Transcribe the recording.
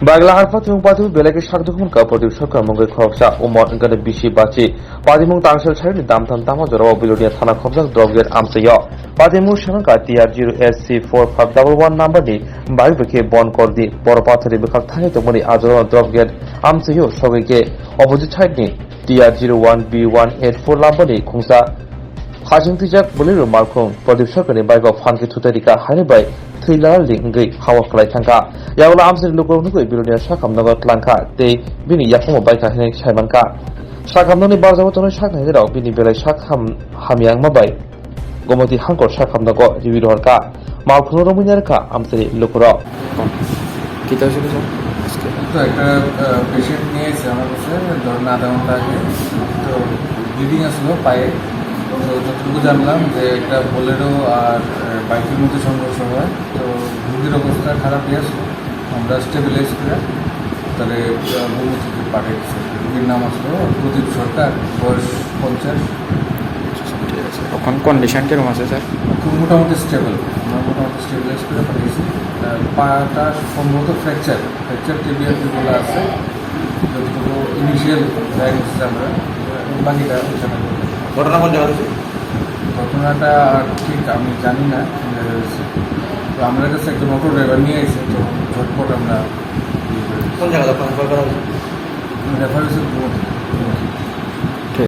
Baikha harfa tung patu belaki shakdukun ka patu shakar mungai khoroksa umar ngane bishi bachi padimung tangsel chari damtam tama jorao Belonia thana khobjak drogger amsayo padimung shanka TR0SC4511 number ni bike beke bon kordi boropathari bekhak thani tomoni ajoro drogger amsayo shogeke opposite side ni TR01B184 number ni khungsa hajing tijak bolero Malkhung Pradeep Sarkar ni Baikha phanki Thutai ka haribai Thutai lingai hawa khlai thangka yawla amsir lokor nukoi Belonia shakamnaga tlangka te bini yakmo Baikha hene saimangka shakamnani barjawo tono shakna hirao bini belai shakham hamyang mabai gomoti hangkor shakamnago riwirorka Malkhung romunyarka amsir lokoro kita হয়েছিল sir আজকে তো একটা patient নিয়ে এসে আমার কাছে ধরুন আধা ঘন্টা আগে তো ব্লিডিং আসলো পায়ে তো যতটুকু জানলাম যে একটা বোলেরো আর বাইকের মধ্যে সংঘর্ষ হয় তো রোগীর অবস্থা খারাপই আসলো আমরা স্টেবিলাইজ করে তাহলে বমি থেকে পাঠিয়েছি রোগীর নাম আসলো প্রদীপ সরকার বয়স 50 ঠিক আছে এখন কন্ডিশন কিরকম আছে স্যার খুব মোটামুটি স্টেবল আমরা মোটামুটি স্টেবিলাইজ করে পাঠিয়েছি পাটা সম্ভবত ফ্র্যাকচার টিবিয়ার যেগুলো আছে যতটুকু ইনিশিয়াল ডায়াগনোসিস আমরা বাকিটা আলোচনা করব ঘটনা কোন জায়গা হয়েছে ঘটনাটা ঠিক আমি জানি না তো আমাদের কাছে একজন অটো ড্রাইভার নিয়ে এসে তো ঝটপট আমরা কোন জায়গা রেফার করা হয়েছে রেফারেন্সের